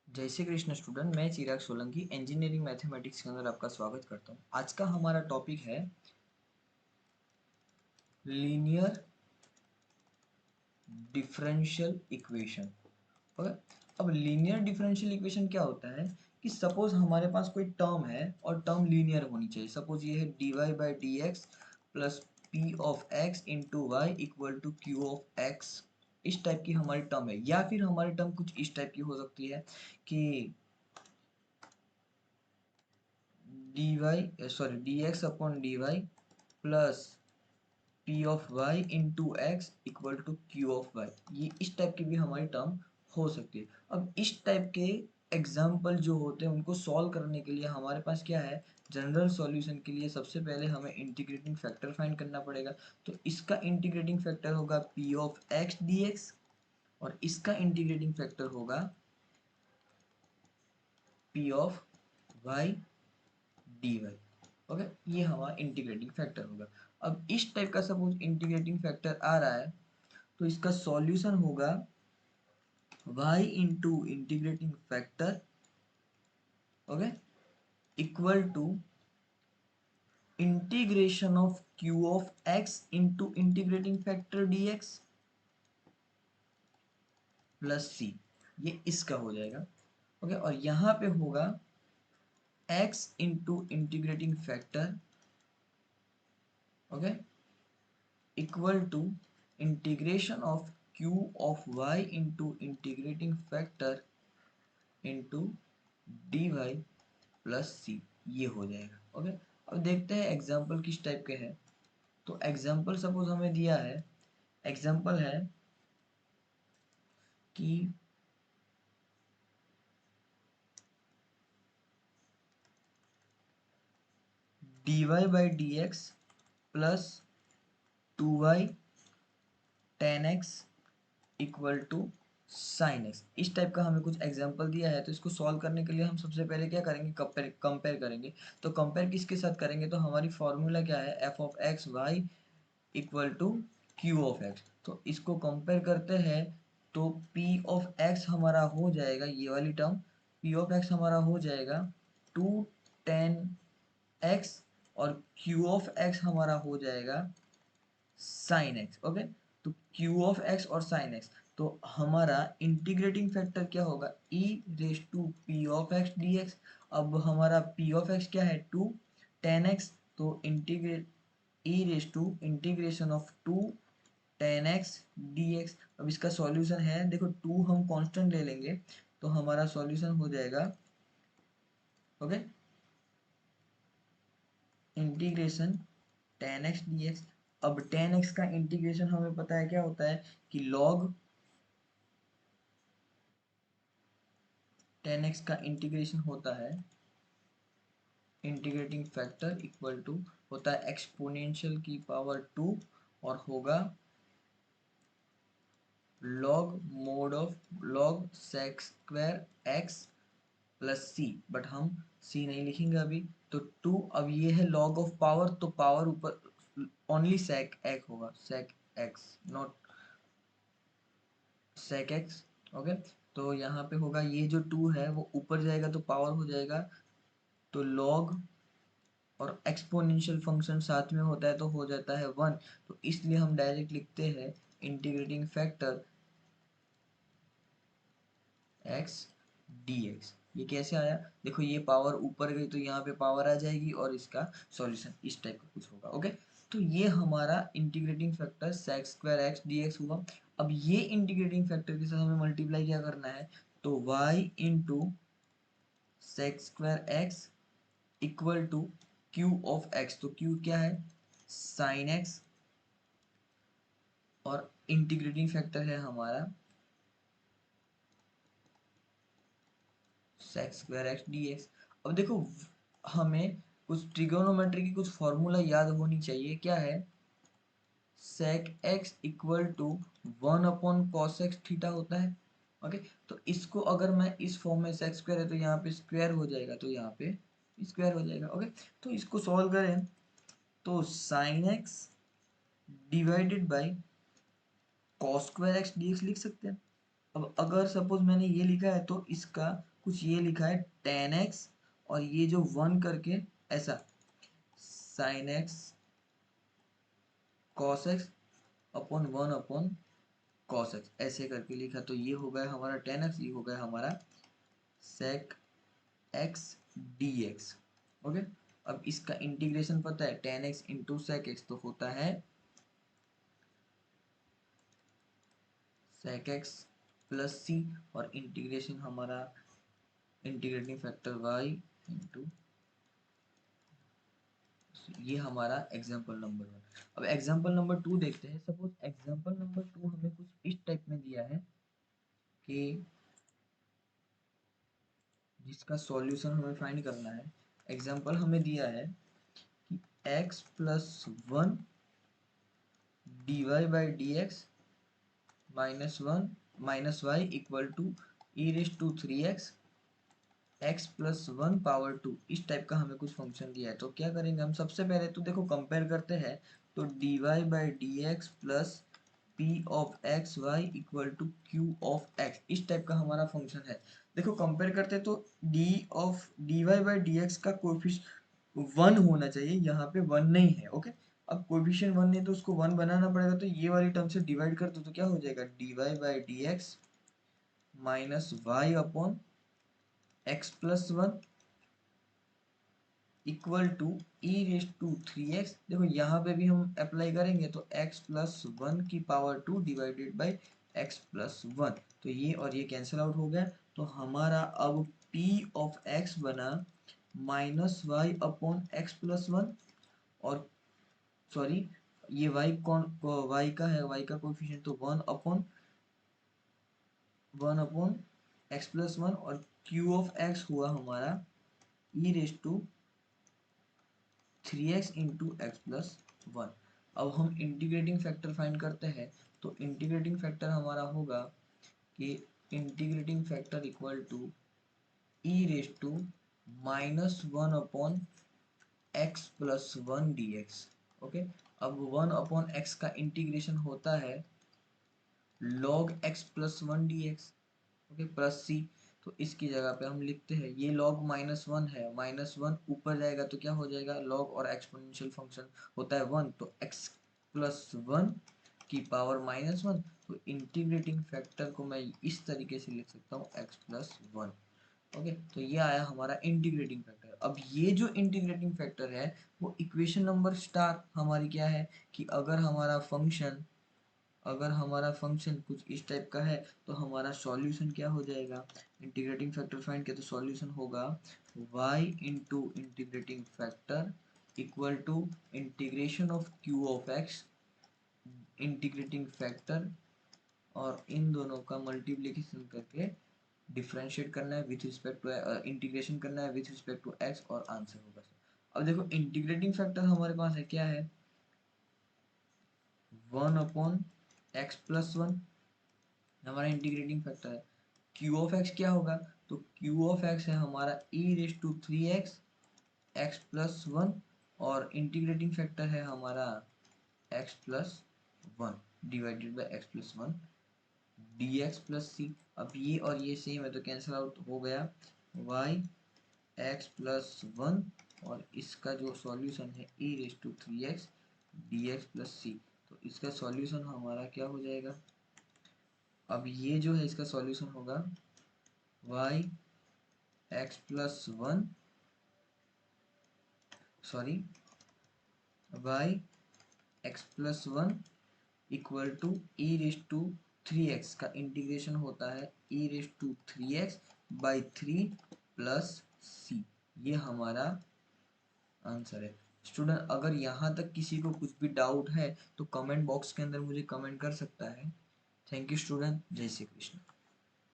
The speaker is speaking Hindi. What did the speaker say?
जय श्री कृष्ण स्टूडेंट। मैं चिराग सोलंकी इंजीनियरिंग मैथमेटिक्स के अंदर आपका स्वागत करता हूँ। आज का हमारा टॉपिक है लीनियर डिफरेंशियल इक्वेशन। ओके। अब लीनियर डिफरेंशियल इक्वेशन क्या होता है कि सपोज हमारे पास कोई टर्म है और टर्म लीनियर होनी चाहिए। सपोज ये है dy by D x plus P of x into y equal to Q of x. इस टाइप की हमारी टर्म है, या फिर हमारी टर्म कुछ इस टाइप की हो सकती है कि D x upon D y plus P of y into x equal to Q of y. ये इस टाइप की भी हमारी टर्म हो सकती है। अब इस टाइप के एग्जाम्पल जो होते हैं उनको सॉल्व करने के लिए हमारे पास क्या है, जनरल सॉल्यूशन के लिए सबसे पहले हमें इंटीग्रेटिंग फैक्टर फाइंड करना पड़ेगा। तो इसका इंटीग्रेटिंग फैक्टर होगा P of x D x और इसका इंटीग्रेटिंग फैक्टर होगा P of y D y. Okay, ये हमारा इंटीग्रेटिंग फैक्टर होगा। अब इस टाइप का सपोज इंटीग्रेटिंग फैक्टर आ रहा है तो इसका सॉल्यूशन होगा y into integrating factor, okay, equal to integration of q of x into integrating factor dx plus c। ये इसका हो जाएगा। ओके, और यहाँ पे होगा x into integrating factor, okay, equal to integration of q of y into integrating factor into dy plus C. ये हो जाएगा। ओके, अब देखते हैं एग्जाम्पल किस टाइप के हैं। तो एग्जाम्पल सपोज हमें दिया है, एग्जाम्पल है कि dy by D x plus two y tan x equal to sine x. इस टाइप का हमें कुछ एग्जाम्पल दिया है। तो इसको सॉल्व करने के लिए हम सबसे पहले क्या करेंगे, कंपेयर करेंगे। तो कंपेयर किसके साथ करेंगे, तो हमारी फॉर्मूला क्या है, F of x y equal to Q of x. तो इसको कंपेयर करते हैं तो p ऑफ x हमारा हो जाएगा, ये वाली टर्म p ऑफ x हमारा हो जाएगा टू टेन एक्स और q ऑफ x हमारा हो जाएगा साइन एक्स। ओके, तो q ऑफ x और साइन x, तो हमारा इंटीग्रेटिंग फैक्टर क्या होगा, e raise to p of x dx। अब हमारा p ऑफ x क्या है, टू टेन एक्स, तो integrate e raise to integration of two tan x D x. अब इसका सॉल्यूशन है, देखो टू हम कांस्टेंट ले लेंगे तो हमारा सॉल्यूशन हो जाएगा, okay, integration ten x D x. अब टेन एक्स का इंटीग्रेशन हमें पता है क्या होता है कि लॉग टेन एक्स का इंटीग्रेशन होता है, इंटीग्रेटिंग फैक्टर इक्वल टू होता है एक्सपोनेंशियल की पावर टू और होगा log mod of log sec square x plus C. But हम सी नहीं लिखेंगे अभी। तो टू, अब ये है log ऑफ पावर, तो पावर ऊपर ओनली sec x होगा, sec x not sec x। Okay, तो यहाँ पे होगा ये जो टू है वो ऊपर जाएगा तो पावर हो जाएगा, तो log और एक्सपोनेंशियल फंक्शन साथ में होता है तो हो जाता है वन। तो इसलिए हम डायरेक्ट लिखते हैं integrating factor x D x. ये कैसे आया, देखो ये पावर ऊपर गई तो यहाँ पे पावर आ जाएगी और इसका सॉल्यूशन इस टाइप का कुछ होगा। ओके, तो ये हमारा integrating factor sec square x D x हुआ। अब ये इंटीग्रेटिंग फैक्टर के साथ हमें मल्टीप्लाई क्या करना है, तो y into sec square x equal to Q of x. तो क्यू क्या है, साइन एक्स, और इंटीग्रेटिंग फैक्टर है हमारा sec square x D x. अब देखो हमें कुछ ट्रिगोनोमेट्री की कुछ फॉर्मूला याद होनी चाहिए। क्या है, sec x equal to one upon cos x theta होता है। ओके, तो इसको अगर मैं इस फॉर्म में सेक स्क्वायर है तो यहाँ पे स्क्वायर हो जाएगा, तो यहाँ पे स्क्वायर हो जाएगा। ओके, तो इसको सॉल्व करें तो sine x divided by cos square x D x लिख सकते हैं। अब अगर सपोज मैंने ये लिखा है तो इसका कुछ ये लिखा है tan x और ये जो 1 करके ऐसा sin x cos x upon 1 upon cos x ऐसे करके लिखा, तो ये हो गया हमारा tan x, ये हो गया हमारा sec x dx। ओके, अब इसका इंटीग्रेशन पता है, tan x into sec x तो होता है sec x प्लस सी, और इंटीग्रेशन हमारा इंटीग्रेटिंग फैक्टर y इंटू, ये हमारा एग्जाम्पल नंबर 1। अब एग्जाम्पल नंबर 2 देखते हैं। सपोज एग्जाम्पल नंबर 2 हमें कुछ इस टाइप में दिया है कि जिसका सॉल्यूशन हमें फाइंड करना है। एग्जाम्पल हमें दिया है कि x plus 1 D y by D x minus y equal to e raise to 3x x plus 1 power 2, इस टाइप का हमें कुछ फंक्शन दिया है। तो क्या करेंगे हम, सबसे पहले तो देखो कंपेयर करते हैं, तो d y by D x plus P of x y equal to Q of x, इस टाइप का हमारा फंक्शन है। देखो कंपेयर करते हैं तो d y by D x का कोफिशिएंट 1 होना चाहिए, यहाँ पे 1 नहीं है। ओके, अब कोफिशिएंट 1 नहीं तो उसको 1 बनाना पड़ेगा, तो ये वाली टर्म से डिवाइड कर दो तो क्या हो जाएगा, d y by D x minus y upon x plus 1 equal to e raise to 3x। देखो यहाँ पे भी हम अप्लाई करेंगे तो x प्लस 1 की power 2 divided by x plus 1, तो ये और ये कैंसिल आउट हो गया। तो हमारा अब p ऑफ x बना minus y upon x plus 1, और सॉरी ये y कौन y का है, y का कोफिशिएंट तो 1 अपॉन एक्स प्लस 1, और q ऑफ x हुआ हमारा e raise to 3x into x plus 1। अब हम इंटीग्रेटिंग फैक्टर फाइंड करते हैं, तो इंटीग्रेटिंग फैक्टर हमारा होगा कि integrating factor equal to e raise to minus 1 upon x plus 1 d x. Okay, अब 1 अपॉन एक्स का इंटीग्रेशन होता है log x plus 1 d x. Okay, plus C, तो इसकी जगह पे हम लिखते हैं ये log माइनस 1 है, माइनस 1 ऊपर जाएगा तो क्या हो जाएगा, log और एक्सपोनेंशियल फंक्शन होता है 1, तो x प्लस 1 की पावर माइनस 1, तो इंटीग्रेटिंग फैक्टर को मैं इस तरीके से लिख सकता हूँ x प्लस 1। ओके, तो ये आया हमारा इंटीग्रेटिंग फैक्टर। अब ये जो इंटीग्रेटिंग फैक्टर है वो इक्वेशन नंबर स्टार हमारी क्या है कि अगर हमारा फंक्शन कुछ इस टाइप का है तो हमारा सॉल्यूशन क्या हो जाएगा, इंटीग्रेटिंग फैक्टर फाइंड किया तो सॉल्यूशन होगा y into integrating factor equal to integration of q of x integrating factor, और इन दोनों का मल्टीप्लिकेशन करके डिफरेंशिएट करना है विथ रिस्पेक्ट टू, इंटीग्रेशन करना है विथ रिस्पेक्ट टू x, और आंसर होगा। अब देखो इंटीग्रेटिंग फैक्टर हमारे पास है क्या है, 1 अपॉन एक्स प्लस 1 हमारा इंटीग्रेटिंग फैक्टर है। q ऑफ x क्या होगा, तो q ऑफ x है हमारा e raise to 3x x plus 1, और इंटीग्रेटिंग फैक्टर है हमारा x plus 1 divided by x plus 1 dx plus C. अब ये और ये सेम है तो कैंसिल आउट हो गया, y x प्लस 1, और इसका जो सॉल्यूशन है e raise to 3x dx plus C, तो इसका सॉल्यूशन हमारा क्या हो जाएगा, अब ये जो है इसका सॉल्यूशन होगा y x plus 1 sorry y x plus 1 equal to e raise to 3x का इंटीग्रेशन होता है e raise to 3x by 3 plus C, ये हमारा आंसर है। स्टूडेंट अगर यहाँ तक किसी को कुछ भी डाउट है तो कमेंट बॉक्स के अंदर मुझे कमेंट कर सकता है। थैंक यू स्टूडेंट, जय श्री कृष्ण।